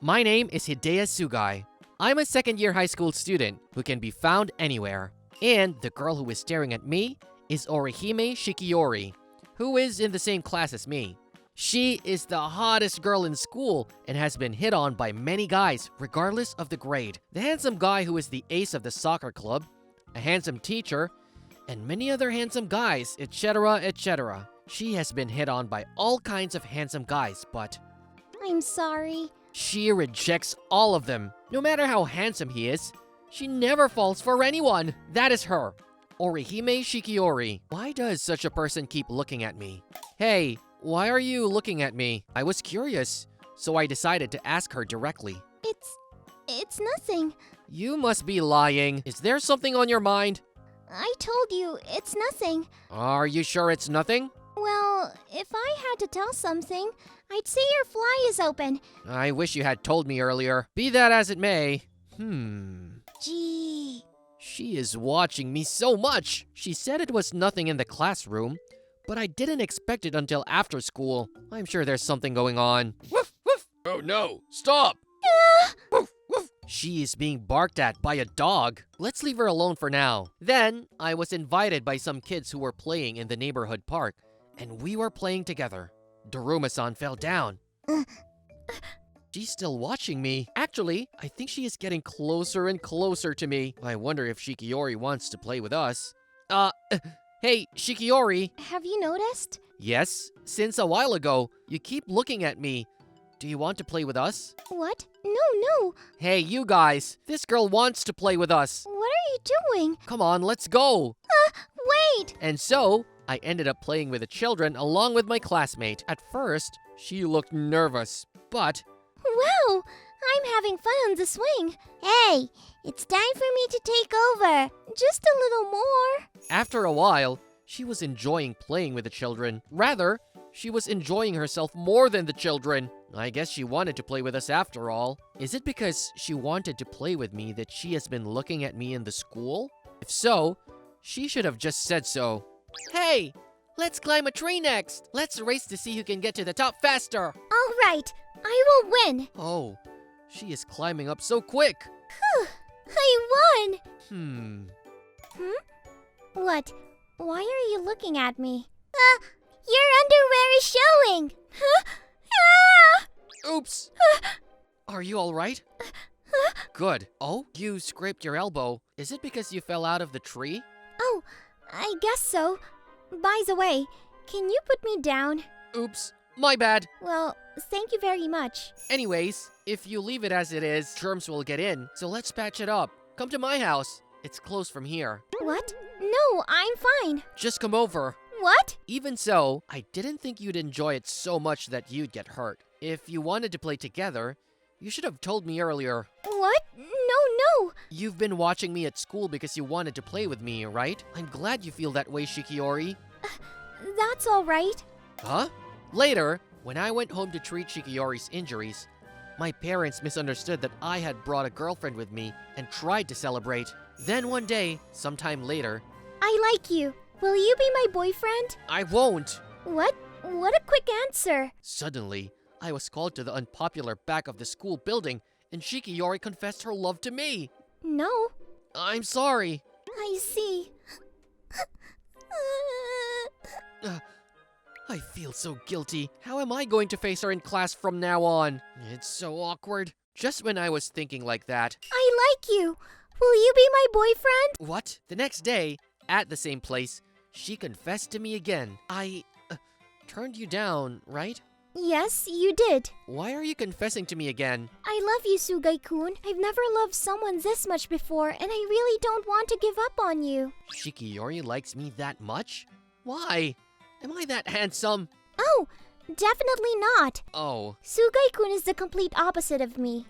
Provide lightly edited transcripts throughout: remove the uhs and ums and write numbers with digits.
My name is Hideo Sugai. I'm a second-year high school student who can be found anywhere. And the girl who is staring at me is Orihime Shikiori, who is in the same class as me. She is the hottest girl in school and has been hit on by many guys, regardless of the grade. The handsome guy who is the ace of the soccer club, a handsome teacher, and many other handsome guys, etc., etc. She has been hit on by all kinds of handsome guys, but I'm sorry. she rejects all of them. No matter how handsome he is, she never falls for anyone. That is her, Orihime Shikiori. Why does such a person keep looking at me? Hey, why are you looking at me? I was curious, so I decided to ask her directly. It's nothing. You must be lying. Is there something on your mind? I told you, it's nothing. Are you sure it's nothing? Well, if I had to tell something, I'd say your fly is open. I wish you had told me earlier. Be that as it may. Gee. She is watching me so much. She said it was nothing in the classroom, but I didn't expect it until after school. I'm sure there's something going on. Woof, woof. Oh no, stop! Woof, woof. She is being barked at by a dog. Let's leave her alone for now. Then, I was invited by some kids who were playing in the neighborhood park, and we were playing together. Daruma-san fell down. She's still watching me. Actually, I think she is getting closer and closer to me. I wonder if Shikiori wants to play with us. Hey, Shikiori. Have you noticed? Yes, since a while ago. You keep looking at me. Do you want to play with us? What? No. Hey, you guys. This girl wants to play with us. What are you doing? Come on, let's go. Wait! And so, I ended up playing with the children along with my classmate. At first, she looked nervous, but Wow! I'm having fun on the swing. Hey, it's time for me to take over. Just a little more. after a while, she was enjoying playing with the children. Rather, she was enjoying herself more than the children. I guess she wanted to play with us after all. Is it because she wanted to play with me that she has been looking at me in the school? If so, she should have just said so. Hey, let's climb a tree next. Let's race to see who can get to the top faster. All right, I will win. Oh, she is climbing up so quick. I won. What? Why are you looking at me? Your underwear is showing. Oops. Are you all right? Good. Oh, you scraped your elbow. Is it because you fell out of the tree? Oh, I guess so. By the way, can you put me down? Oops, my bad. Well, thank you very much. Anyways, if you leave it as it is, germs will get in, so let's patch it up. Come to my house. It's close from here. What? No, I'm fine. Just come over. What? Even so, I didn't think you'd enjoy it so much that you'd get hurt. If you wanted to play together, you should have told me earlier. What? No. You've been watching me at school because you wanted to play with me, right? I'm glad you feel that way, Shikiori. That's all right. Huh? Later, when I went home to treat Shikiori's injuries, my parents misunderstood that I had brought a girlfriend with me and tried to celebrate. Then one day, sometime later, I like you. Will you be my boyfriend? I won't. What? What a quick answer. Suddenly, I was called to the unpopular back of the school building, and Shikiori confessed her love to me. No. I'm sorry. I see. I feel so guilty. How am I going to face her in class from now on? It's so awkward. Just when I was thinking like that. I like you. Will you be my boyfriend? What? The next day, at the same place, she confessed to me again. I turned you down, right? Yes, you did. Why are you confessing to me again? I love you, Sugai-kun. I've never loved someone this much before, and I really don't want to give up on you. Shikiori likes me that much? Why? Am I that handsome? Oh, definitely not. Oh. Sugai-kun is the complete opposite of me.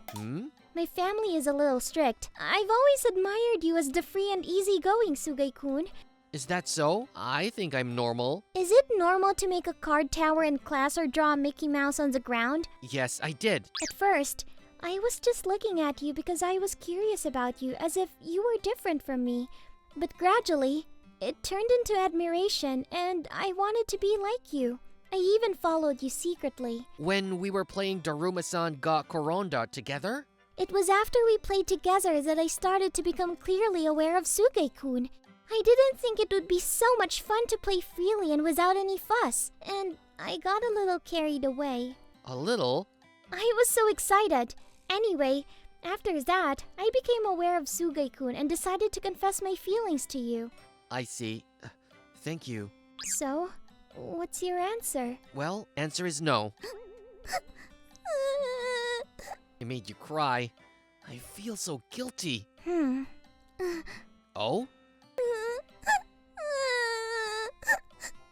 My My family is a little strict. I've always admired you as the free and easygoing Sugai-kun. Is that so? I think I'm normal. Is it normal to make a card tower in class or draw a Mickey Mouse on the ground? Yes, I did. At first, I was just looking at you because I was curious about you, as if you were different from me. But gradually, it turned into admiration, and I wanted to be like you. I even followed you secretly. When we were playing Daruma-san ga Koronda together? It was after we played together that I started to become clearly aware of Suge-kun. I didn't think it would be so much fun to play freely and without any fuss, and I got a little carried away. A little? I was so excited. Anyway, after that, I became aware of Suge-kun and decided to confess my feelings to you. I see. Thank you. So, what's your answer? Well, answer is no. It made you cry. I feel so guilty. Oh?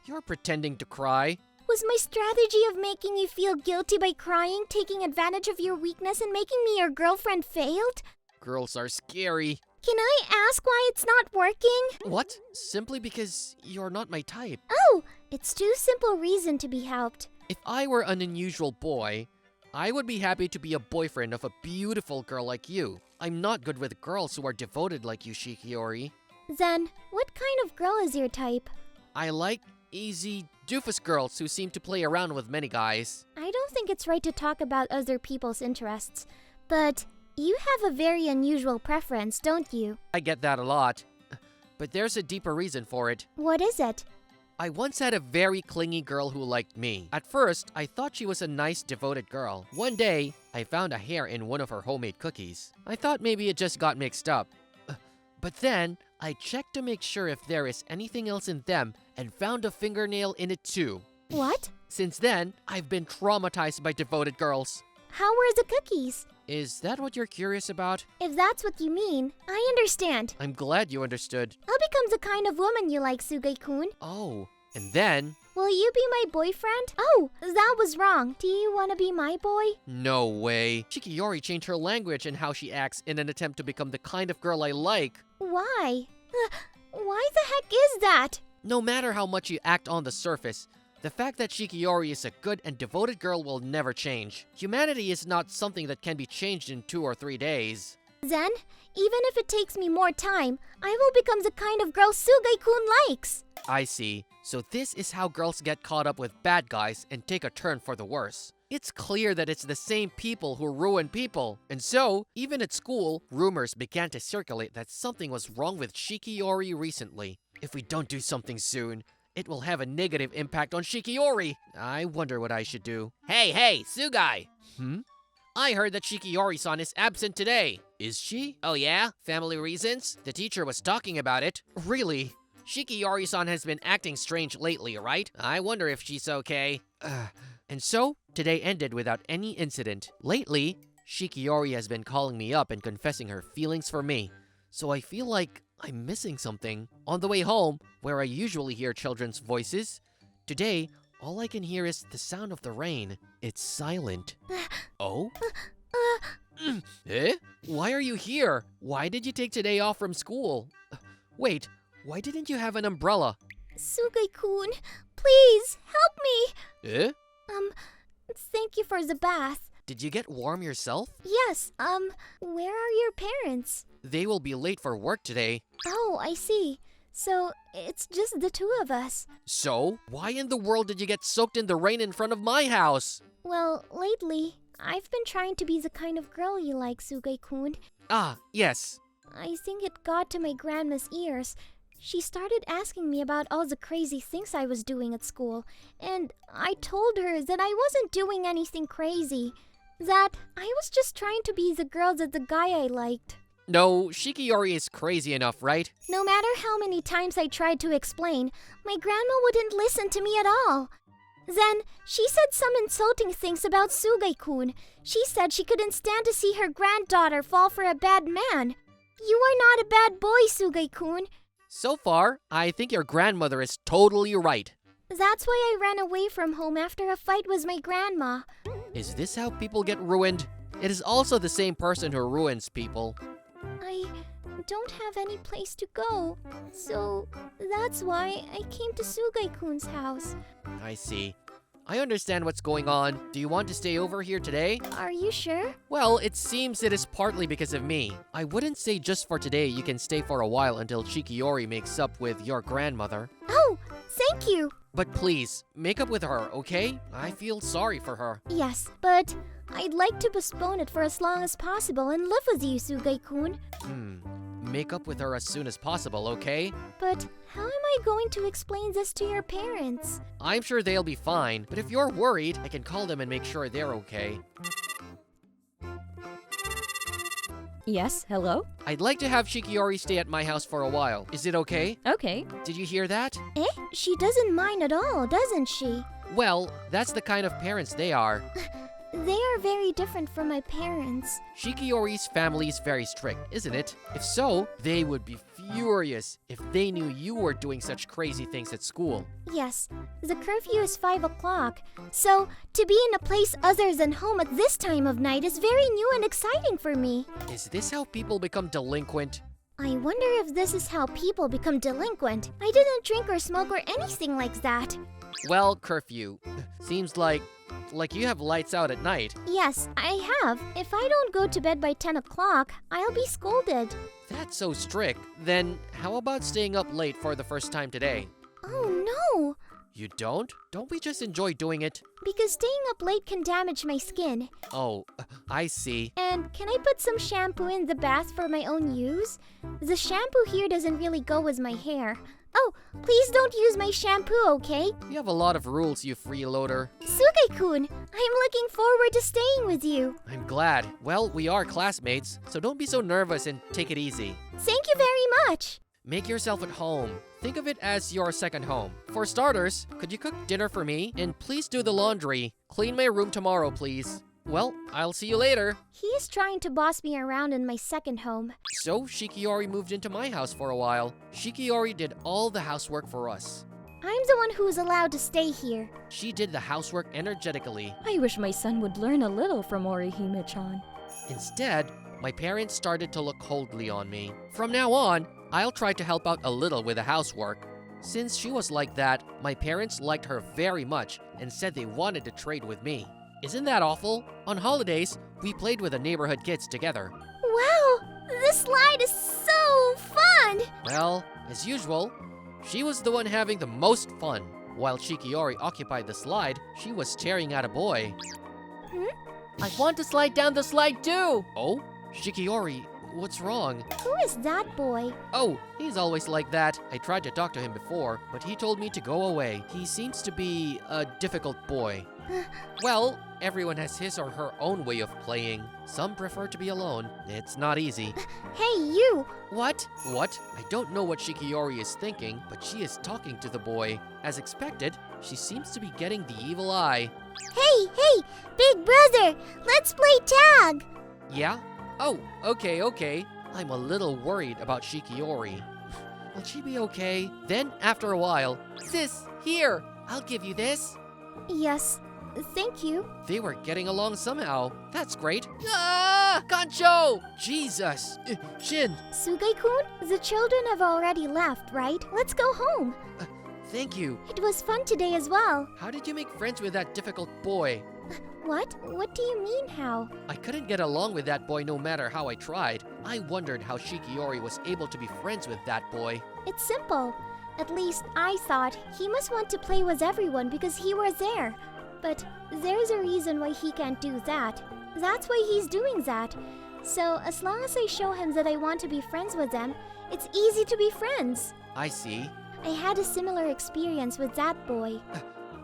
You're pretending to cry. Was my strategy of making you feel guilty by crying taking advantage of your weakness and making me your girlfriend failed? Girls are scary. Can I ask why it's not working? What? Simply because you're not my type. Oh, it's too simple reason to be helped. If I were an unusual boy, I would be happy to be a boyfriend of a beautiful girl like you. I'm not good with girls who are devoted like you, Shikiori. Then, what kind of girl is your type? I like easy doofus girls who seem to play around with many guys. I don't think it's right to talk about other people's interests, but you have a very unusual preference, don't you? I get that a lot. But there's a deeper reason for it. What is it? I once had a very clingy girl who liked me. At first, I thought she was a nice, devoted girl. One day, I found a hair in one of her homemade cookies. I thought maybe it just got mixed up. But then, I checked to make sure if there is anything else in them and found a fingernail in it too. What? Since then, I've been traumatized by devoted girls. How were the cookies? Is that what you're curious about? If that's what you mean, I understand. I'm glad you understood. I'll become the kind of woman you like, Suge-kun. Oh, and then... Will you be my boyfriend? Oh, that was wrong. Do you want to be my boy? No way. Shikiori changed her language and how she acts in an attempt to become the kind of girl I like. Why? Why the heck is that? No matter how much you act on the surface, the fact that Shikiori is a good and devoted girl will never change. Humanity is not something that can be changed in 2 or 3 days. Then, even if it takes me more time, I will become the kind of girl Suge-kun likes. I see. So this is how girls get caught up with bad guys and take a turn for the worse. It's clear that it's the same people who ruin people. And so, even at school, rumors began to circulate that something was wrong with Shikiori recently. If we don't do something soon, it will have a negative impact on Shikiori. I wonder what I should do. Hey, Sugai! I heard that Shikiori-san is absent today. Is she? Oh yeah? Family reasons? The teacher was talking about it. Really? Shikiori-san has been acting strange lately, right? I wonder if she's okay. And so, today ended without any incident. Lately, Shikiori has been calling me up and confessing her feelings for me. So I feel like I'm missing something. On the way home, where I usually hear children's voices, today, all I can hear is the sound of the rain. It's silent. Oh? Eh? Why are you here? Why did you take today off from school? Wait, why didn't you have an umbrella? Suge-kun, please, help me! Eh? Thank you for the bath. Did you get warm yourself? Yes, where are your parents? They will be late for work today. Oh, I see. So, it's just the two of us. So, why in the world did you get soaked in the rain in front of my house? Well, lately, I've been trying to be the kind of girl you like, Suge-kun. Ah, yes. I think it got to my grandma's ears. She started asking me about all the crazy things I was doing at school, and I told her that I wasn't doing anything crazy. That I was just trying to be the girl that the guy I liked. No, Shikiori is crazy enough, right? No matter how many times I tried to explain, my grandma wouldn't listen to me at all. Then, she said some insulting things about Suge-kun. She said she couldn't stand to see her granddaughter fall for a bad man. You are not a bad boy, Suge-kun. So far, I think your grandmother is totally right. That's why I ran away from home after a fight with my grandma. Is this how people get ruined? It is also the same person who ruins people. I don't have any place to go, so that's why I came to Suge-kun's house. I see. I understand what's going on. Do you want to stay over here today? Are you sure? Well, it seems it is partly because of me. I wouldn't say just for today you can stay for a while until Shikiori makes up with your grandmother. Oh, Thank you. But please, make up with her, okay? I feel sorry for her. Yes, but I'd like to postpone it for as long as possible and live with you, Sugai-kun. Make up with her as soon as possible, okay? But how am I going to explain this to your parents? I'm sure they'll be fine, but if you're worried, I can call them and make sure they're okay. Yes, hello? I'd like to have Shikiori stay at my house for a while. Is it okay? Okay. Did you hear that? She doesn't mind at all, doesn't she? Well, that's the kind of parents they are. They are very different from my parents. Shikiori's family is very strict, isn't it? If so, they would be furious if they knew you were doing such crazy things at school. Yes, the curfew is 5 o'clock. So, to be in a place other than home at this time of night is very new and exciting for me. Is this how people become delinquent? I wonder if this is how people become delinquent. I didn't drink or smoke or anything like that. Well, curfew. Seems like you have lights out at night. Yes, I have. If I don't go to bed by 10 o'clock, I'll be scolded. That's so strict. Then how about staying up late for the first time today? Oh no! You don't? Don't we just enjoy doing it? Because staying up late can damage my skin. Oh, I see. And can I put some shampoo in the bath for my own use? The shampoo here doesn't really go with my hair. Oh, please don't use my shampoo, okay? You have a lot of rules, you freeloader. Sugai-kun, I'm looking forward to staying with you. I'm glad. Well, we are classmates, so don't be so nervous and take it easy. Thank you very much. Make yourself at home. Think of it as your second home. For starters, could you cook dinner for me? And please do the laundry. Clean my room tomorrow, please. Well, I'll see you later. He is trying to boss me around in my second home. So, Shikiori moved into my house for a while. Shikiori did all the housework for us. I'm the one who's allowed to stay here. She did the housework energetically. I wish my son would learn a little from Orihime-chan. Instead, my parents started to look coldly on me. From now on, I'll try to help out a little with the housework. Since she was like that, my parents liked her very much and said they wanted to trade with me. Isn't that awful? On holidays, we played with the neighborhood kids together. Wow, this slide is so fun! Well, as usual, she was the one having the most fun. While Shikiori occupied the slide, she was staring at a boy. I want to slide down the slide too! Oh? Shikiori, what's wrong? Who is that boy? Oh, he's always like that. I tried to talk to him before, but he told me to go away. He seems to be a difficult boy. Well, everyone has his or her own way of playing. Some prefer to be alone. It's not easy. Hey, you! What? What? I don't know what Shikiori is thinking, but she is talking to the boy. As expected, she seems to be getting the evil eye. Hey, big brother! Let's play tag! Yeah? Oh, okay. I'm a little worried about Shikiori. Will she be okay? Then, after a while, Sis, here! I'll give you this. Yes, thank you. They were getting along somehow. That's great. Ah! Kancho! Jesus! Shin! Sugai-kun, the children have already left, right? Let's go home. Thank you. It was fun today as well. How did you make friends with that difficult boy? What? What do you mean, how? I couldn't get along with that boy no matter how I tried. I wondered how Shikiori was able to be friends with that boy. It's simple. At least I thought he must want to play with everyone because he was there. But there's a reason why he can't do that. That's why he's doing that. So as long as I show him that I want to be friends with them, it's easy to be friends. I see. I had a similar experience with that boy.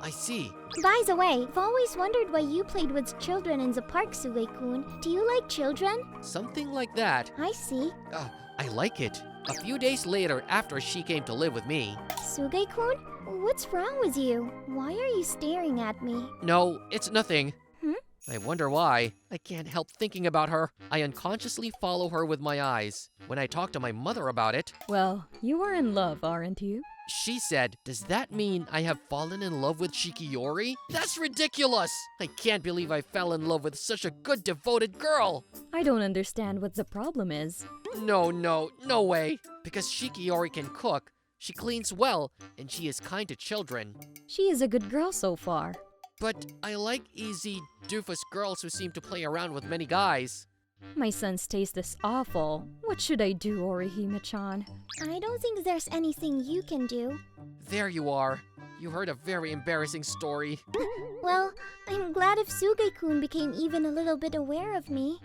I see. By the way, I've always wondered why you played with children in the park, Sugai-kun. Do you like children? Something like that. I see. I like it. A few days later, after she came to live with me. Sugai-kun, what's wrong with you? Why are you staring at me? No, it's nothing. Hmm? I wonder why. I can't help thinking about her. I unconsciously follow her with my eyes. When I talk to my mother about it, Well, you are in love, aren't you? she said, "Does that mean I have fallen in love with Shikiori? That's ridiculous! I can't believe I fell in love with such a good, devoted girl!" I don't understand what the problem is. No way. Because Shikiori can cook, she cleans well, and she is kind to children. She is a good girl so far. But I like easy, doofus girls who seem to play around with many guys. My son's taste is awful. What should I do, Orihime-chan? I don't think there's anything you can do. There you are. You heard a very embarrassing story. Well, I'm glad if Suge-kun became even a little bit aware of me.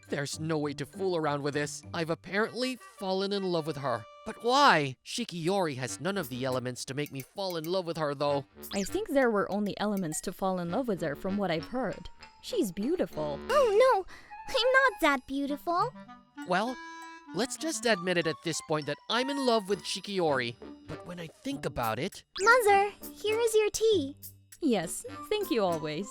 There's no way to fool around with this. I've apparently fallen in love with her. But why? Shikiori has none of the elements to make me fall in love with her, though. I think there were only elements to fall in love with her from what I've heard. She's beautiful. Oh no, I'm not that beautiful. Well, let's just admit it at this point that I'm in love with Shikiori. But when I think about it... Mother, here is your tea. Yes, thank you always.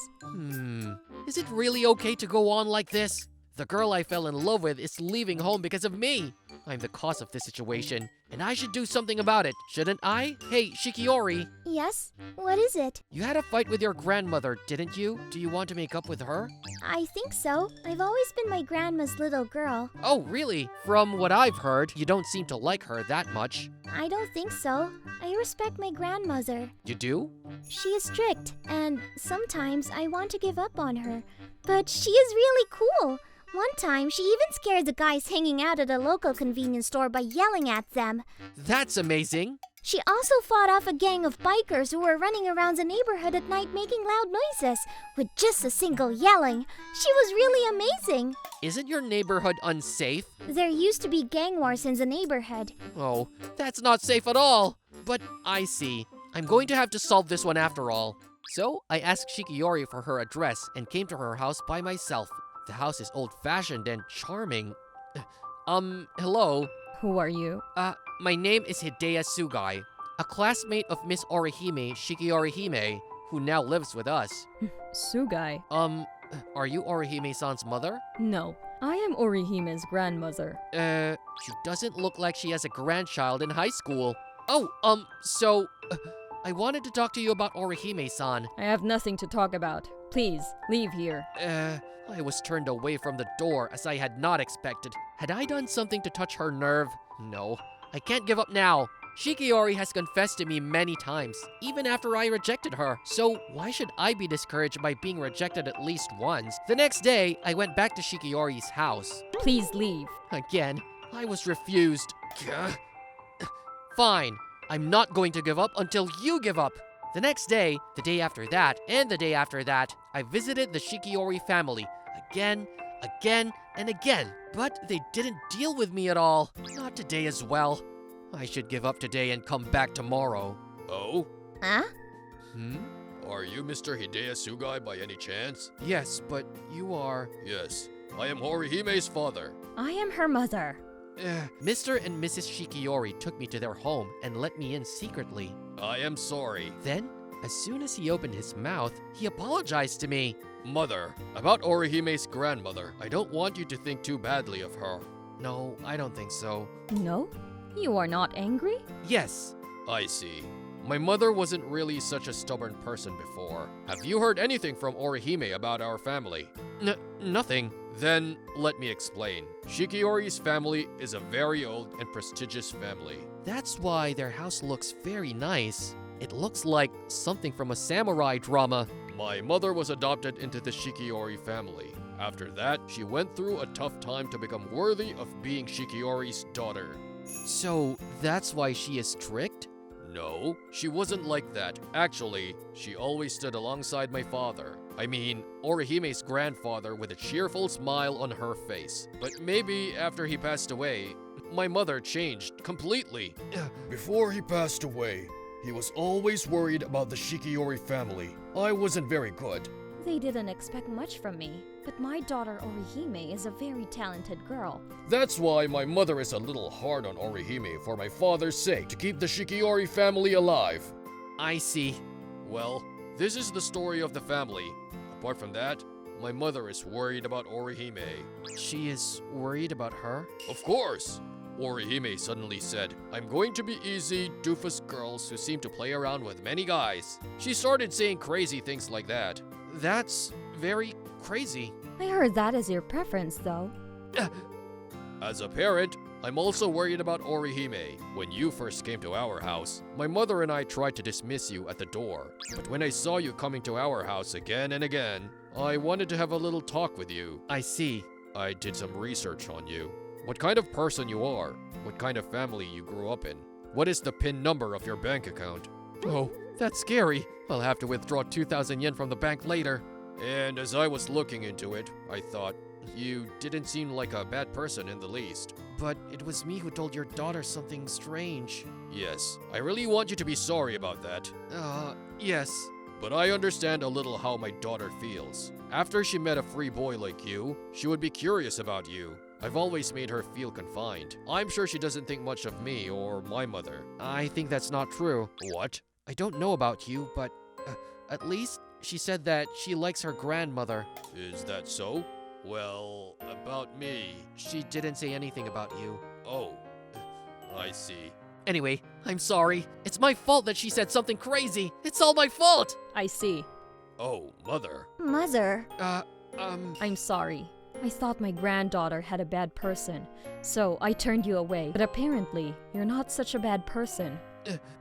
Is it really okay to go on like this? The girl I fell in love with is leaving home because of me. I'm the cause of this situation, and I should do something about it, shouldn't I? Hey, Shikiori. Yes? What is it? You had a fight with your grandmother, didn't you? Do you want to make up with her? I think so. I've always been my grandma's little girl. Oh, really? From what I've heard, you don't seem to like her that much. I don't think so. I respect my grandmother. You do? She is strict, and sometimes I want to give up on her. But she is really cool. One time, she even scared the guys hanging out at a local convenience store by yelling at them. That's amazing. She also fought off a gang of bikers who were running around the neighborhood at night making loud noises, with just a single yelling. She was really amazing. Isn't your neighborhood unsafe? There used to be gang wars in the neighborhood. Oh, that's not safe at all. But I see. I'm going to have to solve this one after all. So, I asked Shikiori for her address and came to her house by myself. The house is old-fashioned and charming. Hello? Who are you? My name is Hideo Sugai, a classmate of Miss Orihime Shikiorihime, who now lives with us. Sugai. Are you Orihime-san's mother? No, I am Orihime's grandmother. She doesn't look like she has a grandchild in high school. Oh, I wanted to talk to you about Orihime-san. I have nothing to talk about. Please, leave here. I was turned away from the door as I had not expected. Had I done something to touch her nerve? No, I can't give up now. Shikiori has confessed to me many times, even after I rejected her. So why should I be discouraged by being rejected at least once? The next day, I went back to Shikiori's house. Please leave. Again, I was refused. Gah. Fine, I'm not going to give up until you give up. The next day, the day after that, and the day after that, I visited the Shikiori family. Again, and again. But they didn't deal with me at all. Not today as well. I should give up today and come back tomorrow. Oh? Huh? Are you Mr. Hideo Sugai by any chance? Yes, but you are... Yes, I am Horihime's father. I am her mother. Mr. and Mrs. Shikiori took me to their home and let me in secretly. I am sorry. Then, as soon as he opened his mouth, he apologized to me. Mother, about Orihime's grandmother, I don't want you to think too badly of her. No, I don't think so. No? You are not angry? Yes. I see. My mother wasn't really such a stubborn person before. Have you heard anything from Orihime about our family? Nothing. Then, let me explain. Shikiori's family is a very old and prestigious family. That's why their house looks very nice. It looks like something from a samurai drama. My mother was adopted into the Shikiori family. After that, she went through a tough time to become worthy of being Shikiori's daughter. So, that's why she is strict? No, she wasn't like that. Actually, she always stood alongside my father. I mean, Orihime's grandfather with a cheerful smile on her face. But maybe after he passed away, my mother changed completely. Before he passed away, he was always worried about the Shikiori family. I wasn't very good. They didn't expect much from me, but my daughter Orihime is a very talented girl. That's why my mother is a little hard on Orihime for my father's sake, to keep the Shikiori family alive. I see. Well, this is the story of the family. Apart from that, my mother is worried about Orihime. She is worried about her? Of course! Orihime suddenly said, "I'm going to be easy, doofus girls who seem to play around with many guys." She started saying crazy things like that. That's very crazy. I heard that is your preference, though. As a parent, I'm also worried about Orihime. When you first came to our house, my mother and I tried to dismiss you at the door. But when I saw you coming to our house again and again, I wanted to have a little talk with you. I see. I did some research on you. What kind of person you are. What kind of family you grew up in. What is the PIN number of your bank account? Oh, that's scary. I'll have to withdraw 2,000 yen from the bank later. And as I was looking into it, I thought, you didn't seem like a bad person in the least. But it was me who told your daughter something strange. Yes, I really want you to be sorry about that. Yes. But I understand a little how my daughter feels. After she met a free boy like you, she would be curious about you. I've always made her feel confined. I'm sure she doesn't think much of me or my mother. I think that's not true. What? I don't know about you, but at least she said that she likes her grandmother. Is that so? Well, about me. She didn't say anything about you. Oh, I see. Anyway, I'm sorry. It's my fault that she said something crazy. It's all my fault. I see. Oh, mother. Mother. I'm sorry. I thought my granddaughter had a bad person, so I turned you away. But apparently, you're not such a bad person.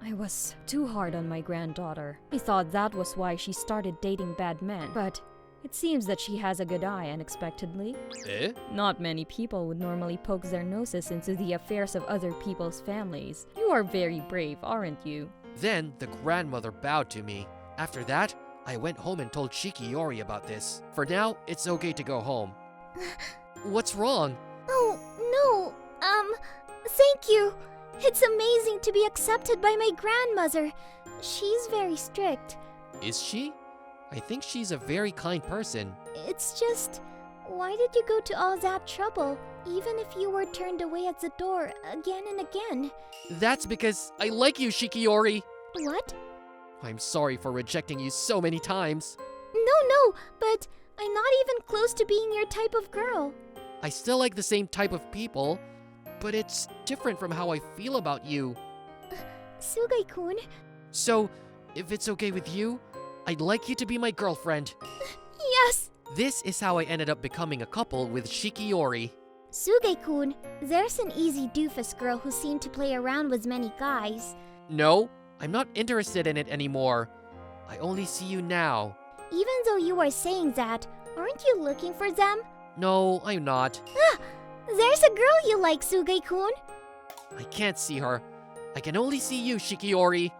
I was too hard on my granddaughter. I thought that was why she started dating bad men. But it seems that she has a good eye unexpectedly. Eh? Not many people would normally poke their noses into the affairs of other people's families. You are very brave, aren't you? Then the grandmother bowed to me. After that, I went home and told Shikiori about this. For now, it's okay to go home. What's wrong? Oh, no. Thank you. It's amazing to be accepted by my grandmother. She's very strict. Is she? I think she's a very kind person. It's just, why did you go to all that trouble, even if you were turned away at the door again and again? That's because I like you, Shikiori. What? I'm sorry for rejecting you so many times. No, but I'm not even close to being your type of girl. I still like the same type of people, but it's different from how I feel about you. Sugai-kun. So, if it's okay with you, I'd like you to be my girlfriend. Yes! This is how I ended up becoming a couple with Shikiori. Sugai-kun, there's an easy doofus girl who seemed to play around with many guys. No, I'm not interested in it anymore. I only see you now. Even though you are saying that, aren't you looking for them? No, I'm not. There's a girl you like, Sugai-kun. I can't see her. I can only see you, Shikiori.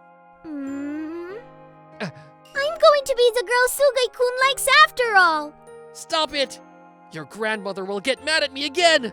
I'm going to be the girl Sugai-kun likes after all! Stop it! Your grandmother will get mad at me again!